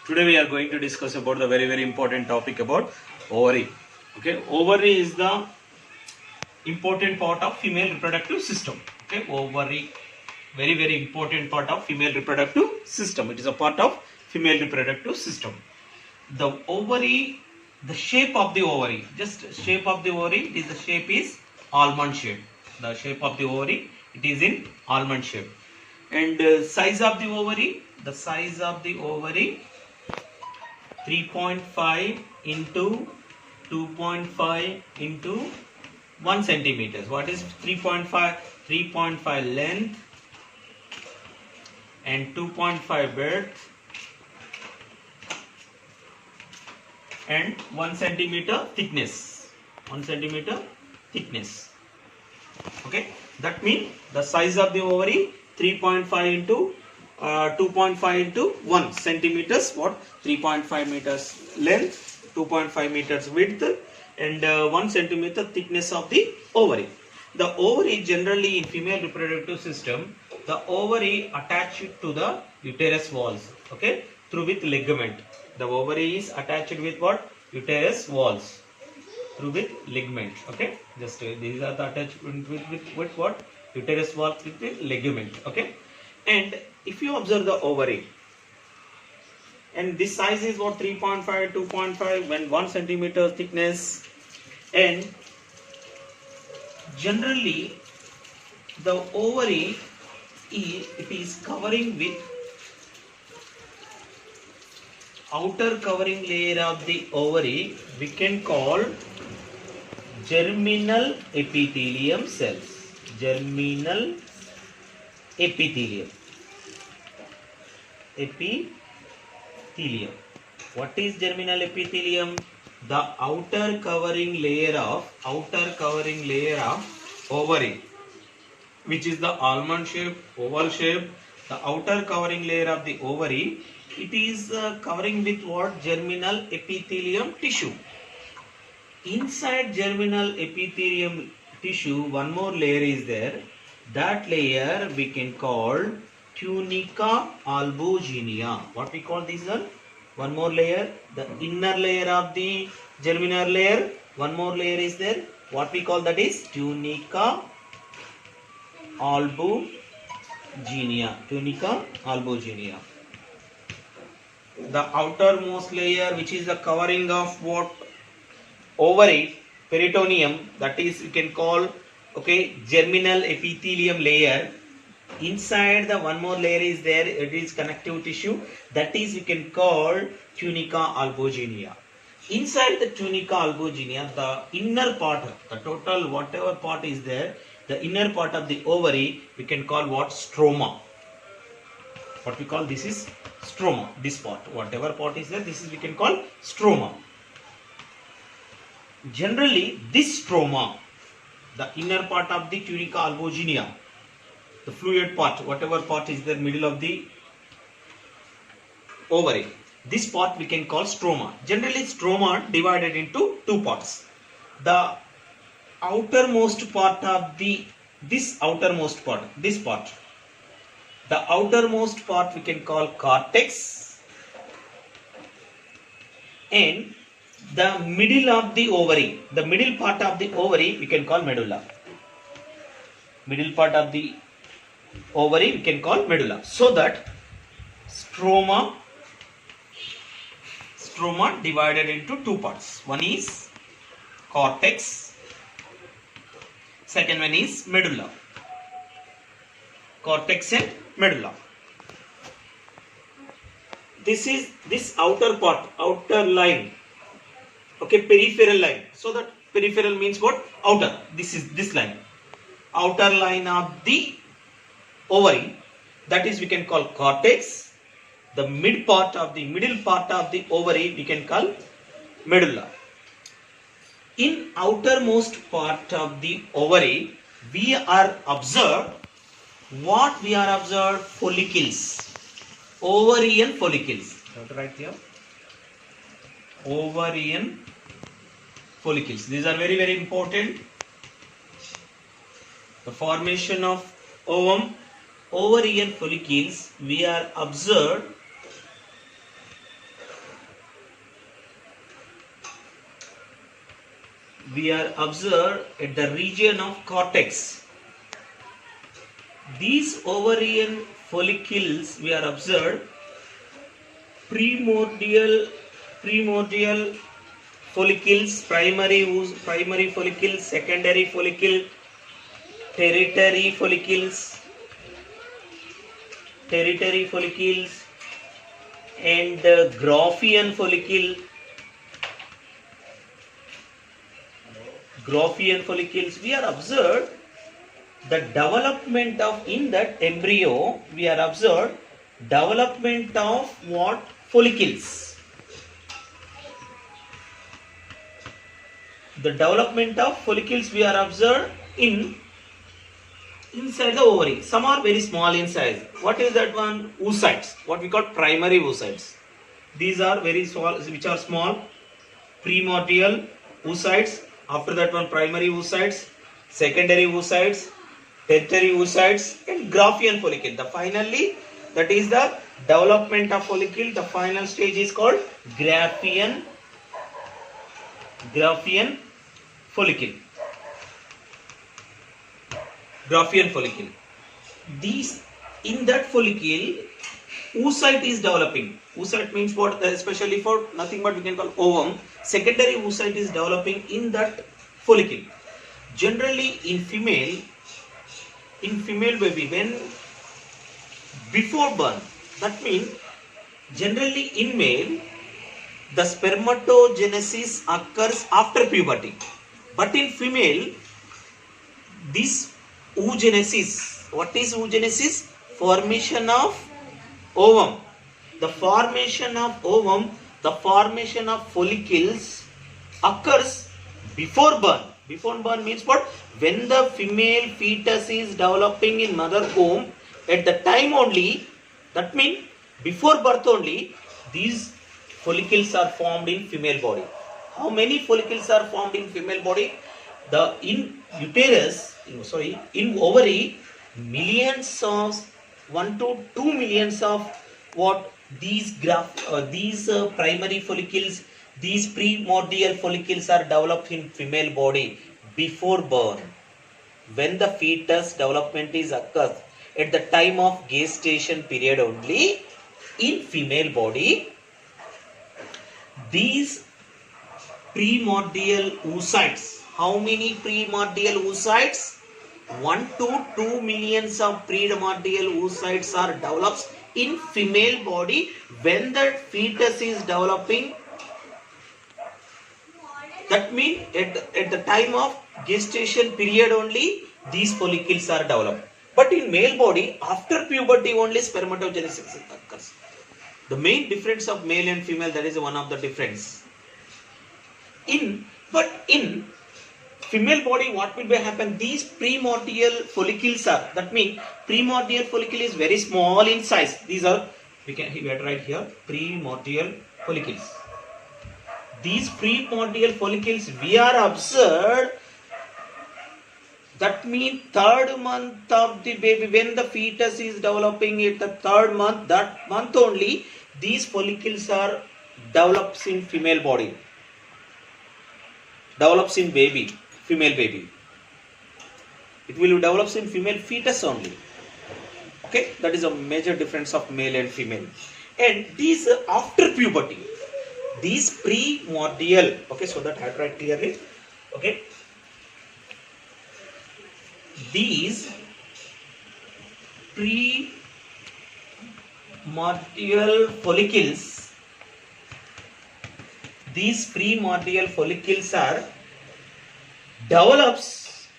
Today we are going to discuss about the very important topic about ovary. Okay, ovary is the important part of female reproductive system. Okay, ovary, very important part of female reproductive system. It is a part of female reproductive system. The ovary, the shape of the ovary, just shape of the ovary is the shape is almond shape. The shape of the ovary, it is in almond shape. And size of the ovary, the size of the ovary 3.5 into 2.5 into 1 centimeters. What is 3.5? 3.5 length and 2.5 breadth and 1 centimeter thickness. 1 centimeter thickness. Okay, that means the size of the ovary 3.5 into 2.5 into 1 centimeters. What? 3.5 meters length, 2.5 meters width, and 1 centimeter thickness of the ovary. The ovary generally in female reproductive system, the ovary attached to the uterus walls. Okay, through with ligament. The ovary is attached with what? Uterus walls. Through with ligament. Okay, just these are the attachment with what? Uterus wall with ligament. Okay, and if you observe the ovary, and this size is what? 3.5, 2.5, when 1 centimeter thickness, and generally the ovary it is covering with outer covering layer of the ovary we can call germinal epithelium cells. Germinal epithelium. Epithelium. What is germinal epithelium? The outer covering layer of ovary, which is the almond shape, oval shape. The outer covering layer of the ovary, it is covering with what? Germinal epithelium tissue. Inside germinal epithelium tissue, one more layer is there. That layer we can call tunica albuginea. What we call this one? One more layer, the inner layer of the germinal layer. One more layer is there. What we call that is tunica albuginea. Tunica albuginea. The outermost layer, which is the covering of what? Ovary, peritoneum, that is you can call, okay, germinal epithelium layer. Inside the one more layer is there, it is connective tissue, that is you can call tunica albuginea. Inside the tunica albuginea, the inner part, the total whatever part is there, the inner part of the ovary we can call what? Stroma. What we call this is stroma. This part, whatever part is there, this is we can call stroma. Generally this stroma, the inner part of the tunica albuginea, the fluid part, whatever part is there middle of the ovary, this part we can call stroma. Generally stroma divided into two parts. The outermost part of the this outermost part, this part, the outermost part we can call cortex, and the middle of the ovary, the middle part of the ovary we can call medulla. Middle part of the ovary we can call medulla. So that stroma divided into two parts. One is cortex, second one is medulla. Cortex and medulla. This is this outer part, outer line. Okay, peripheral line. So that peripheral means what? Outer. This is this line. Outer line of the ovary, that is we can call cortex. The middle part of the ovary we can call medulla. In outermost part of the ovary we are observed what? We are observed follicles, ovarian follicles. Right here, ovarian follicles. These are very important. The formation of ovum, ovarian follicles, we are observed we are observed at the region of cortex. These ovarian follicles we are observed primordial follicles, primary follicles, secondary follicle, tertiary follicles, and Graafian follicle. Graafian follicles, we are observed the development of, in that embryo we are observed development of what? Follicles. The development of follicles we are observed inside the ovary. Some are very small in size. What is that one? Oocytes, what we call primary oocytes. These are very small, which are small, primordial oocytes. After that one, primary oocytes, secondary oocytes, tertiary oocytes, and Graafian follicle. The finally, that is the development of follicle. The final stage is called Graafian follicle. Graafian follicle. These, in that follicle, oocyte is developing. Oocyte means what? Especially for nothing but we can call ovum. Secondary oocyte is developing in that follicle. Generally in female baby, when before birth, that means generally in male the spermatogenesis occurs after puberty, but in female this oogenesis. What is oogenesis? Formation of ovum. The formation of ovum, the formation of follicles occurs before birth. Before birth means what? When the female fetus is developing in mother womb, at the time only, that means before birth only, these follicles are formed in female body. How many follicles are formed in female body? In ovary, millions of 1 to 2 millions of what? These primary follicles, these primordial follicles are developed in female body before birth. When the fetus development is occurs at the time of gestation period only in female body, these primordial oocytes. How many primordial oocytes? 1 to 2 millions of primordial oocytes are developed in female body when the fetus is developing. That means at the time of gestation period only these follicles are developed. But in male body, after puberty only spermatogenesis occurs. The main difference of male and female, that is one of the difference. But in female body, what will happen? These primordial follicles are, that means primordial follicle is very small in size. These are, we had right here, primordial follicles. These primordial follicles we are observed, that means 3rd month of the baby, when the fetus is developing at the 3rd month, that month only these follicles are develops in female body, develops in baby, female baby. It will develops in female fetus only. Okay, that is a major difference of male and female. And these after puberty, these primordial, okay, so that I write clearly. Okay, these primordial follicles, are develops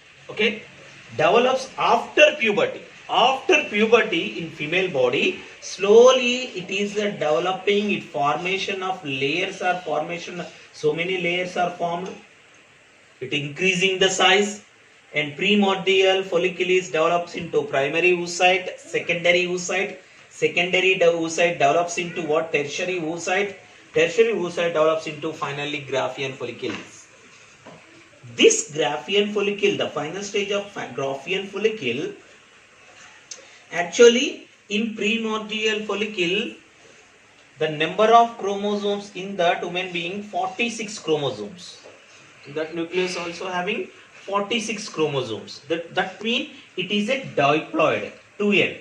after puberty. After puberty in female body, slowly it is developing, it formation of layers are formation, so many layers are formed, it increasing the size, and primordial follicle is develops into primary oocyte, secondary oocyte develops into what? Tertiary oocyte develops into finally Graafian follicles. This Graafian follicle, the final stage of Graafian follicle, actually in primordial follicle, the number of chromosomes in that human being 46 chromosomes. That nucleus also having 46 chromosomes. That means it is a diploid, 2n.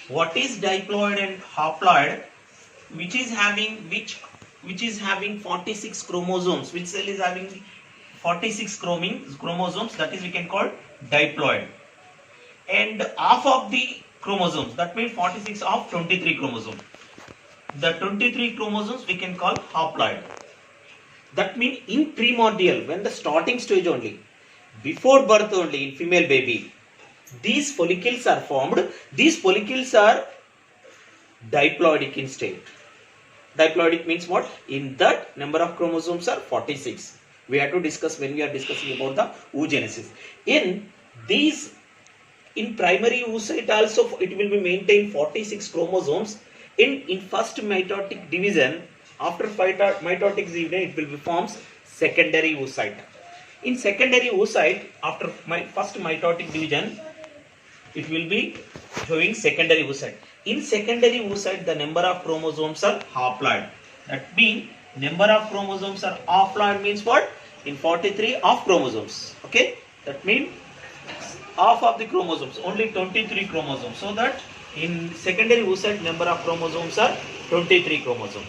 What is diploid and haploid? Which is having 46 chromosomes. Which cell is having 46 chromosomes? That is we can call diploid. And half of the chromosomes, that means 46 of 23 chromosomes. The 23 chromosomes we can call haploid. That means in primordial, when the starting stage only, before birth only in female baby, these follicles are formed. These follicles are diploidic in state. Diploidic means what? In that number of chromosomes are 46. We have to discuss when we are discussing about the oogenesis. In primary oocyte also it will be maintained 46 chromosomes. In first mitotic division, after mitotic division, it will be forms secondary oocyte. In secondary oocyte, after first mitotic division, it will be showing secondary oocyte. In secondary oocyte, the number of chromosomes are haploid. That means number of chromosomes are haploid means what? In 43 of chromosomes. Okay, that means half of the chromosomes, only 23 chromosomes. So that in secondary oocyte number of chromosomes are 23 chromosomes.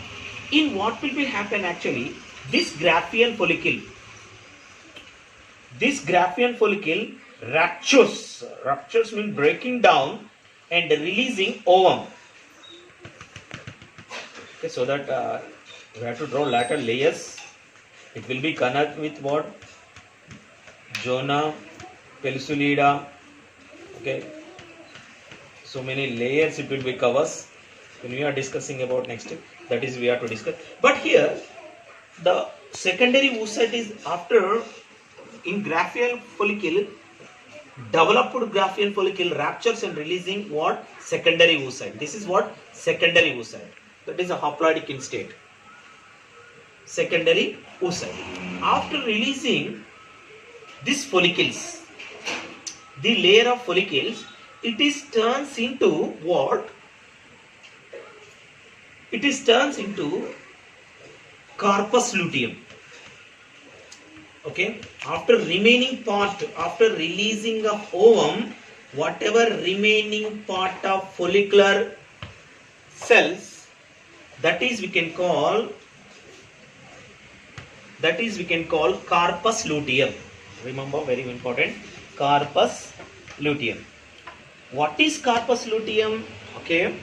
In what will be happen actually? This Graafian follicle ruptures. Ruptures means breaking down and releasing ovum. Okay, so that we have to draw lateral layers. It will be connect with what? Zona, Pellucidea. Okay, so many layers it will be covers. When we are discussing about next step, that is we have to discuss. But here the secondary oocyte is after in Graafian follicle, developed Graafian follicle ruptures and releasing what? Secondary oocyte. This is what? Secondary oocyte. That is a haploidic in state. Secondary oocyte. After releasing these follicles, the layer of follicles, it is turns into what? It is turns into corpus luteum. Okay, after remaining part, after releasing of ovum, whatever remaining part of follicular cells, that is we can call corpus luteum. Remember, very important, corpus luteum. What is corpus luteum? Okay,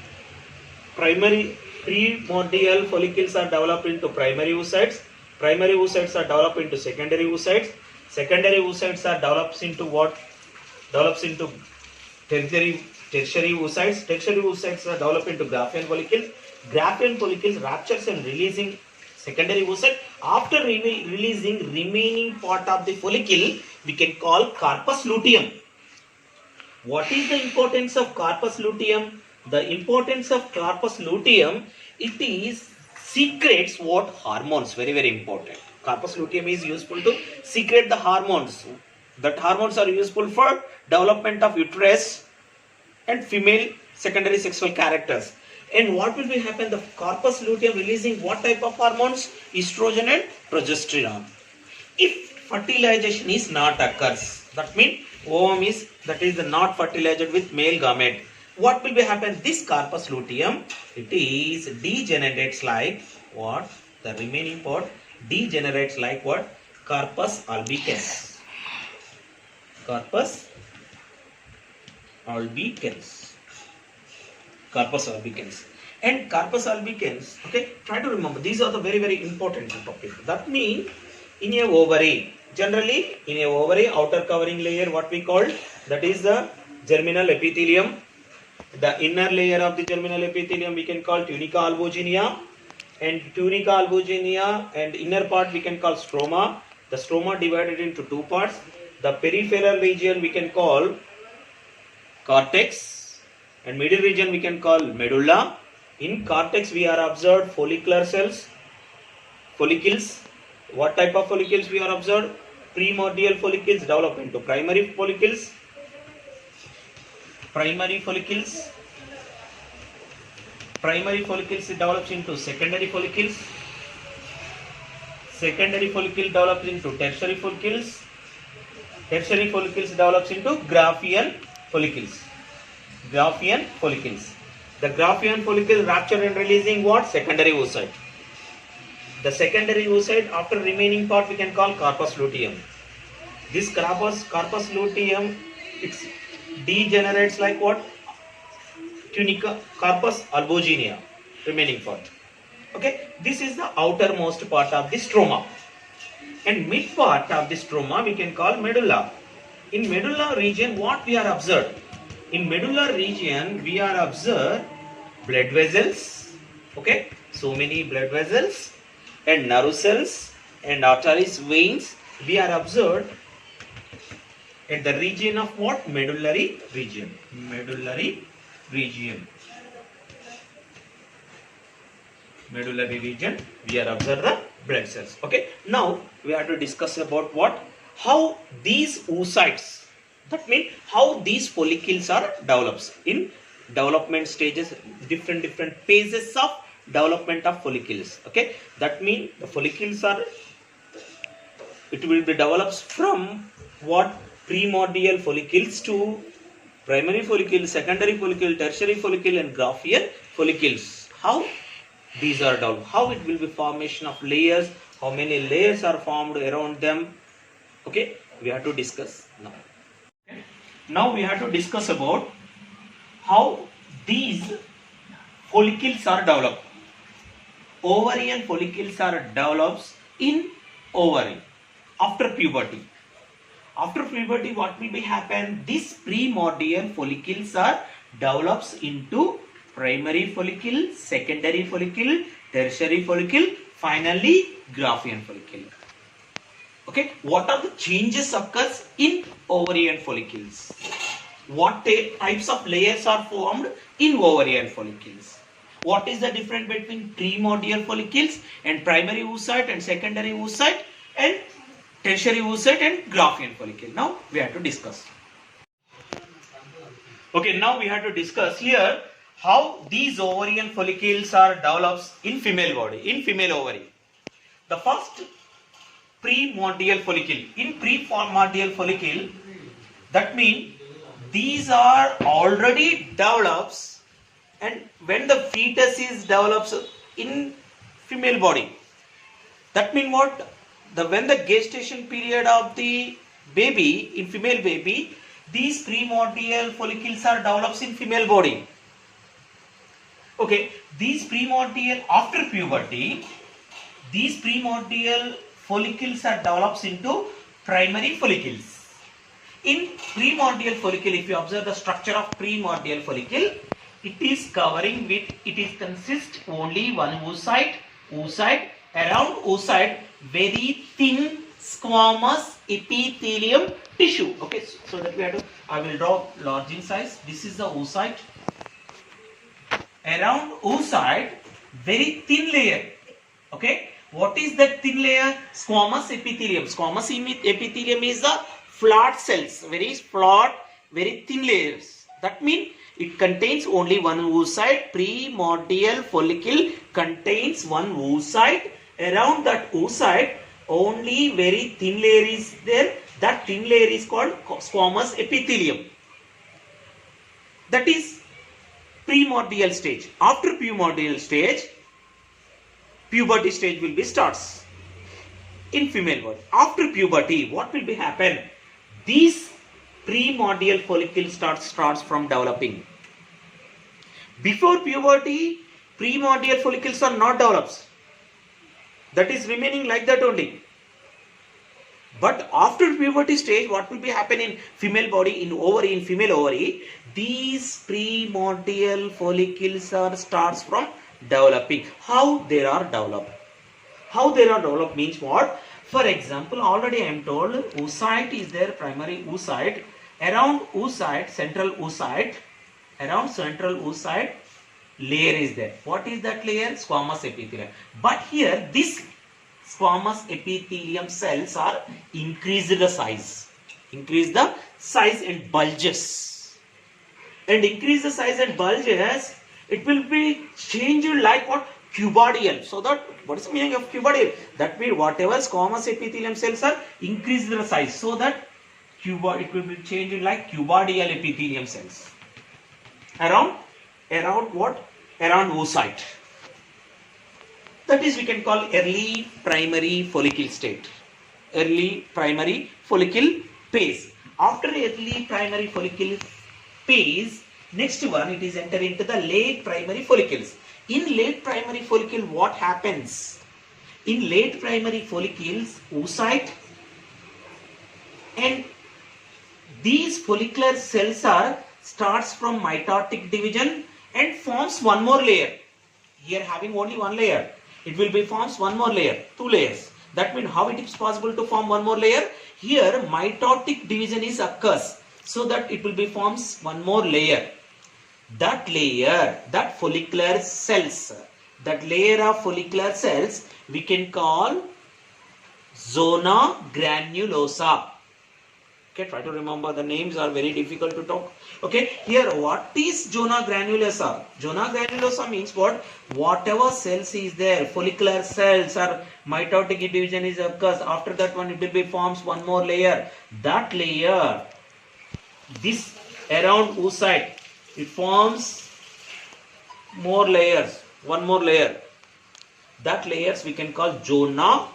primordial follicles are developed into primary oocytes. Primary oocytes are developed into secondary oocytes. Secondary oocytes are developed into what? Develops into tertiary oocytes. Tertiary oocytes are developed into Graafian follicles. Graafian follicles ruptures and releasing secondary oocyte. After releasing remaining part of the follicle, we can call corpus luteum. What is the importance of corpus luteum? The importance of corpus luteum, it is secretes what? Hormones. Very, very important. Corpus luteum is useful to secrete the hormones. That hormones are useful for development of uterus and female secondary sexual characters. And what will be happen? The corpus luteum releasing what type of hormones? Estrogen and progesterone. If fertilization is not occurs, that means ovum is not fertilized with male gamete. What will be happen? This corpus luteum, it is degenerates like what? The remaining part degenerates like what? Corpus albicans. Corpus albicans. Corpus albicans. And corpus albicans, okay, try to remember, these are the very, very important topic. That means in a ovary, generally in a ovary, outer covering layer, what we call, that is the germinal epithelium. The inner layer of the germinal epithelium we can call tunica albuginea, and tunica albuginea and inner part we can call stroma. The stroma divided into two parts. The peripheral region we can call cortex, and middle region we can call medulla. In cortex we are observed follicular cells, follicles. What type of follicles we are observed? Primordial follicles develop into primary follicles. Primary follicles develops into secondary follicles. Secondary follicle develops into tertiary follicles. Tertiary follicles develops into Graafian follicles. Graafian follicles. The Graafian follicle rupture and releasing what? Secondary oocyte. The secondary oocyte, after remaining part we can call corpus luteum. This corpus luteum, it degenerates like what? Tunica, corpus albuginea, remaining part. Okay, this is the outermost part of the stroma. And mid part of the stroma we can call medulla. In medulla region, what we are observed? In medulla region, we are observed blood vessels. Okay, so many blood vessels and nerve cells and arteries, veins. We are observed at the region of what? Medullary region. Medullary region. Medullary region. We are observed the blood cells. Okay. Now we have to discuss about what? How these oocytes. That means how these follicles are developed in development stages, different phases of development of follicles. Okay, that means the follicles are, it will be developed from what? Primordial follicles to primary follicle, secondary follicle, tertiary follicle and Graafian follicles. How these are developed? How it will be formation of layers? How many layers are formed around them? Okay, we have to discuss now. Okay. Now we have to discuss about how these follicles are developed. Ovarian follicles are developed in ovary after puberty. After puberty, what will be happen? These primordial follicles are develops into primary follicle, secondary follicle, tertiary follicle, finally Graafian follicle. Okay, what are the changes occurs in ovarian follicles? What types of layers are formed in ovarian follicles? What is the difference between primordial follicles and primary oocyte and secondary oocyte and tertiary oocyte and Graafian follicle? Now we have to discuss. Okay, now we have to discuss here how these ovarian follicles are developed in female body, in female ovary. The first primordial follicle. In primordial follicle, that means these are already developed, and when the fetus is developed in female body, that means what? When the gestation period of the baby, in female baby, these primordial follicles are developed in female body. Okay, these primordial, after puberty, these primordial follicles are developed into primary follicles. In primordial follicle, if you observe the structure of primordial follicle, it is covering with, it is consist only one oocyte, around oocyte very thin squamous epithelium tissue. Okay, so that we have to, I will draw large in size. This is the oocyte. Around oocyte very thin layer. Okay, what is that thin layer? Squamous epithelium. Squamous epithelium is the flat cells, very flat, very thin layers. That means it contains only one oocyte. Primordial follicle contains one oocyte. Around that oocyte, only very thin layer is there. That thin layer is called squamous epithelium. That is primordial stage. After primordial stage, puberty stage will be starts in female body. After puberty, what will be happen? These primordial follicle starts from developing. Before puberty, primordial follicles are not developed. That is remaining like that only. But after puberty stage, what will be happen in female body, in ovary, in female ovary? These primordial follicles are starts from developing. How they are developed? How they are developed means what? For example, already I am told oocyte is there, primary oocyte. Around oocyte, central oocyte, around central oocyte, layer is there. What is that layer? Squamous epithelium. But here this squamous epithelium cells are increased the size. Increase the size and bulges. And increase the size and bulges, it will be changed like what? cuboidal. So that, what is the meaning of cuboidal? That means whatever squamous epithelium cells are increased the size, so that it will be changed like cuboidal epithelium cells around what? Around oocyte. That is, we can call early primary follicle state, early primary follicle phase. After early primary follicle phase, next one, it is enter into the late primary follicles. In late primary follicle, what happens? In late primary follicles, oocyte, and these follicular cells are starts from mitotic division and forms one more layer. Here having only one layer, it will be forms one more layer, two layers. That means how it is possible to form one more layer? Here mitotic division is occurs, so that it will be forms one more layer. That layer, that follicular cells, that layer of follicular cells, we can call zona granulosa. Okay, try to remember, the names are very difficult to talk. Okay, here what is zona granulosa? Zona granulosa means what? Whatever cells is there, follicular cells or mitotic division is occurs, after that one it will be forms one more layer. That layer, this around oocyte, it forms more layers, one more layer. That layers we can call zona,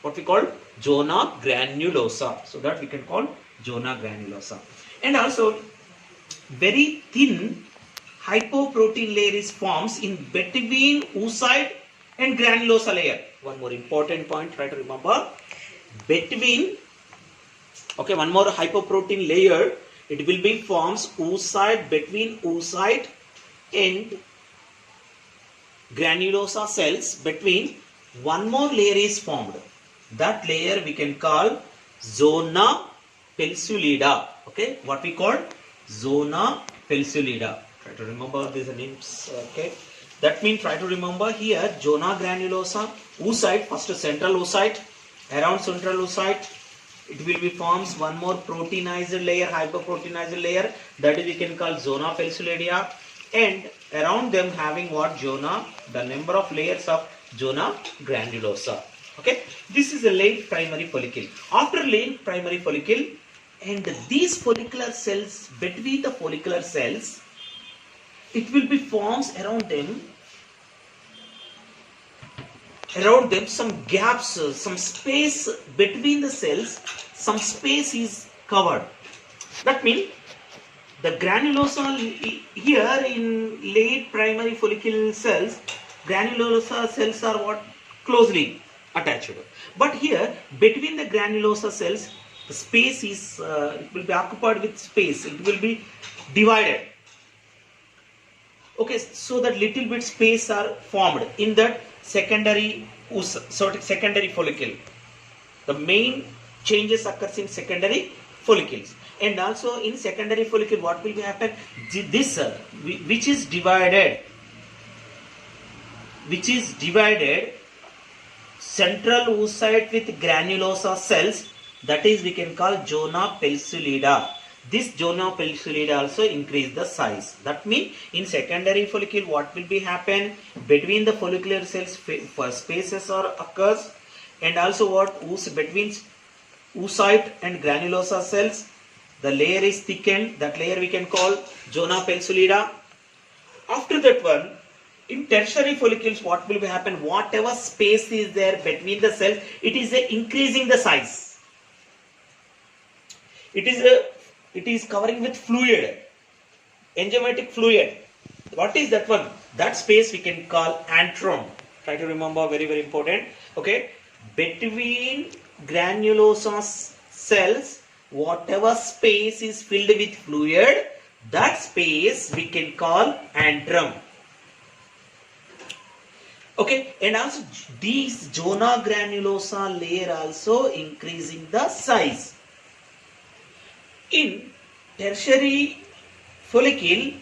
what we call zona granulosa. So that we can call zona granulosa. And also very thin hypoprotein layer is forms in between oocyte and granulosa layer. One more important point, try to remember. Between, okay, one more hypoprotein layer, it will be forms oocyte, between oocyte and granulosa cells, between one more layer is formed. That layer we can call zona pellucida. Okay, what we call zona pellucida. Try to remember these names. Okay, that means try to remember here zona granulosa, oocyte, first central oocyte, around central oocyte, it will be forms one more proteinized layer, hyperproteinized layer, that is we can call zona pellucida, and around them having what? Zona, the number of layers of zona granulosa. Okay, this is a late primary follicle. After late primary follicle, and these follicular cells, between the follicular cells, it will be forms around them some gaps, some space between the cells, some space is covered. That means the granulosa here in late primary follicle cells, granulosa cells are what? Closely attached. But here between the granulosa cells, the space is it will be occupied with space, it will be divided. Okay, so that little bit space are formed in that secondary follicle. The main changes occurs in secondary follicles, and also in secondary follicle what will happen? This which is divided central oocyte with granulosa cells, that is we can call zona pellucida. This zona pellucida also increase the size. That means in secondary follicle what will be happen? Between the follicular cells spaces are occurs, and also what? Between oocyte and granulosa cells, the layer is thickened. That layer we can call zona pellucida. After that one, in tertiary follicles what will be happen? Whatever space is there between the cells, it is increasing the size. It is covering with fluid, enzymatic fluid. What is that one? That space we can call antrum. Try to remember, very very important. Okay, between granulosa cells, whatever space is filled with fluid, that space we can call antrum. Okay, and also these zona granulosa layer also increasing the size. In tertiary follicle,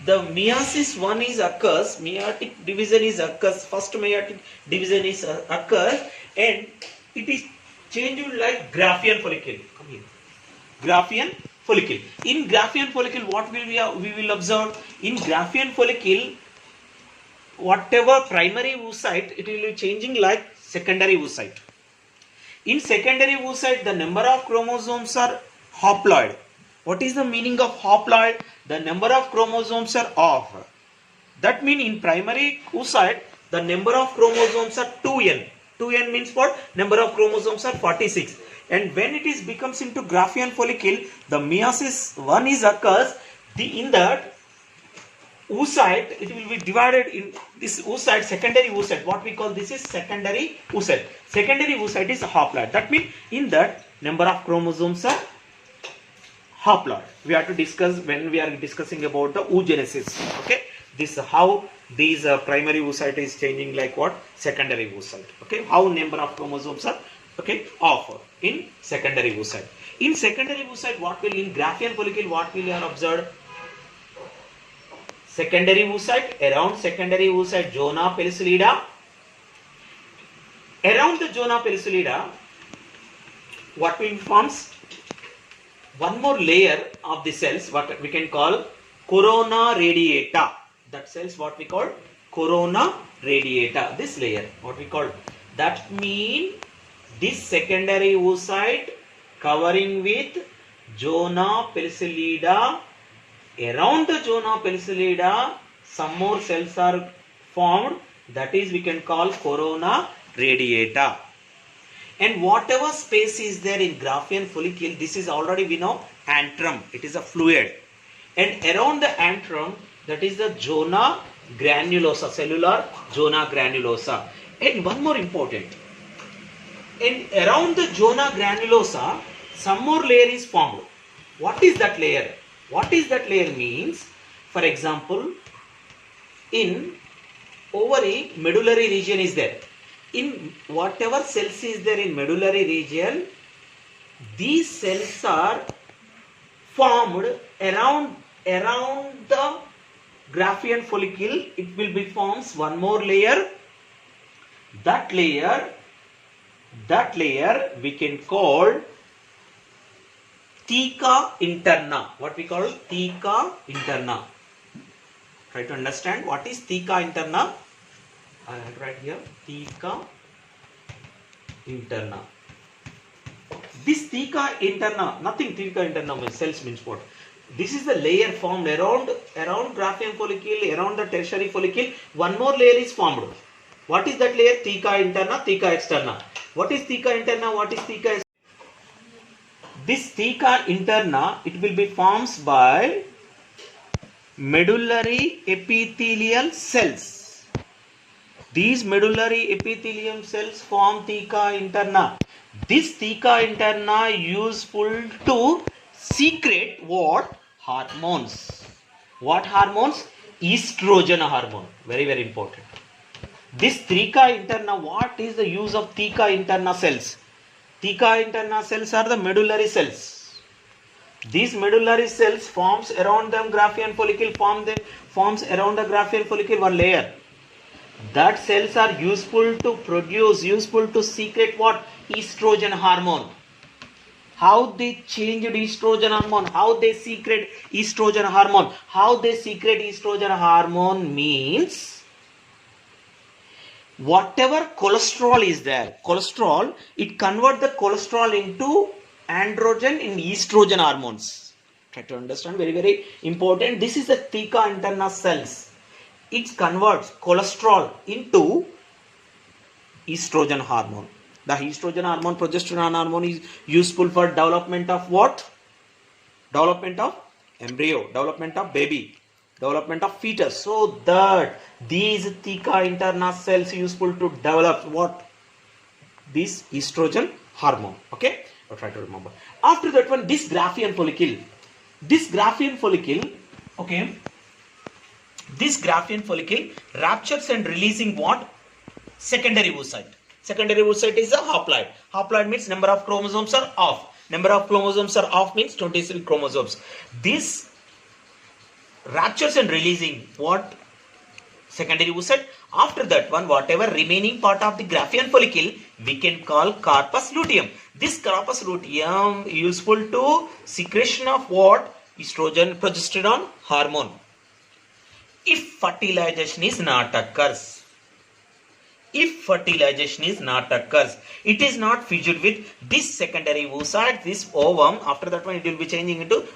the meiosis 1 is occurs, meiotic division is occurs, first meiotic division is occurs, and it is changed like Graafian follicle. Come here. Graafian follicle. In Graafian follicle, what will we will observe? In Graafian follicle, whatever primary oocyte, it will be changing like secondary oocyte. In secondary oocyte, the number of chromosomes are haploid. What is the meaning of haploid? The number of chromosomes are off. That means in primary oocyte, the number of chromosomes are 2n. 2n means what? Number of chromosomes are 46. And when it is becomes into Graafian follicle, the meiosis 1 is occurs. In that oocyte, it will be divided in this oocyte, secondary oocyte. What we call this is secondary oocyte. Secondary oocyte is haploid. That means in that number of chromosomes are haploid. We have to discuss when we are discussing about the oogenesis. Okay, this how these primary oocyte is changing like what? Secondary oocyte. Okay, how number of chromosomes are off in secondary oocyte. In secondary oocyte, what will in Graafian follicle what will you have observed? Secondary oocyte, around secondary oocyte zona pellucidata. Around the zona pellucidata, what will forms? One more layer of the cells, what we can call corona radiata. That cells what we call corona radiata. This layer, what we call. That mean this secondary oocyte covering with zona pellucidata. Around the zona pellucidata, some more cells are formed. That is we can call corona radiata. And whatever space is there in Graafian follicle, this is already we know antrum. It is a fluid. And around the antrum, that is the zona granulosa, cellular zona granulosa. And one more important. And around the zona granulosa, some more layer is formed. What is that layer? What is that layer means? For example, in ovary, medullary region is there. In whatever cells is there in medullary region, these cells are formed around the Graafian follicle. It will be forms one more layer. That layer we can call theca interna. What we call theca interna. Try to understand what is theca interna. I will write here theca interna. This theca interna, nothing. Theca interna means cells means what? This is the layer formed around Graafian follicle, around the tertiary follicle. One more layer is formed. What is that layer? Theca interna, theca externa. What is theca interna? What is theca externa? This theca interna, it will be formed by medullary epithelial cells. These medullary epithelium cells form theca interna. This theca interna useful to secrete what? Hormones. What hormones? Estrogen hormone. Very, very important. This theca interna, what is the use of theca interna cells? Theca interna cells are the medullary cells. These medullary cells forms around the Graafian follicle, forms around the Graafian follicle one layer. That cells are useful to secrete what? Estrogen hormone. How they change estrogen hormone? How they secrete estrogen hormone? How they secrete estrogen hormone means whatever cholesterol is there, cholesterol, it converts the cholesterol into androgen in estrogen hormones. Try to understand, very, very important. This is the theca interna cells. It converts cholesterol into estrogen hormone. The estrogen hormone, progesterone hormone is useful for development of what? Development of embryo, development of baby, development of fetus. So that these theca interna cells useful to develop what? This estrogen hormone. Okay? I'll try to remember. After that one, this Graafian follicle. This Graafian follicle, okay? This Graafian follicle ruptures and releasing what? Secondary oocyte. Secondary oocyte is a haploid. Haploid means number of chromosomes are off. Number of chromosomes are off means 23 chromosomes. This ruptures and releasing what? Secondary oocyte. After that one, whatever remaining part of the Graafian follicle, we can call corpus luteum. This corpus luteum useful to secretion of what? Estrogen, progesterone hormone. if fertilization is not occurs. If fertilization is not occurs, it is not fused with this secondary oocyte, this ovum. After that one, it will be changing into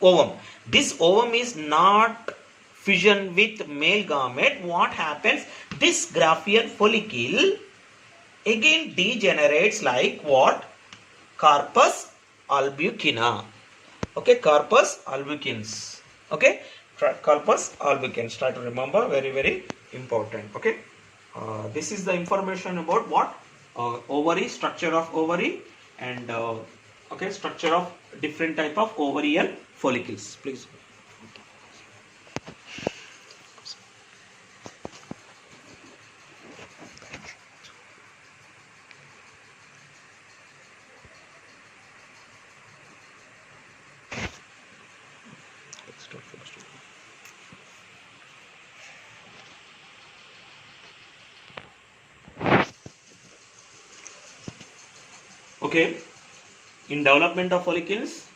ovum. This ovum is not fusion with male gamete. What happens? This Graafian follicle again degenerates like what? Corpus albicans. Okay, corpus albicans. Okay, corpus albicans. Try to remember, very, very important. Okay. This is the information about what ovary, structure of ovary, and okay, structure of different type of ovarian follicles. Please. Okay, in development of follicles,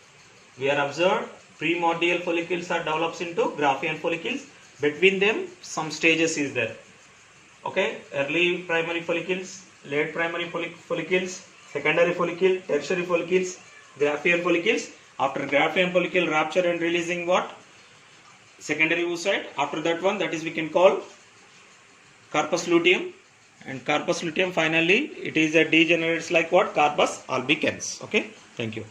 we are observed primordial follicles are developed into Graafian follicles. Between them, some stages is there. Okay, early primary follicles, late primary follicles, secondary follicle, tertiary follicles, Graafian follicles. After Graafian follicle rupture and releasing what? Secondary oocyte. After that one, that is we can call corpus luteum. And corpus luteum finally it is a degenerates like what? Corpus albicans. Okay, thank you.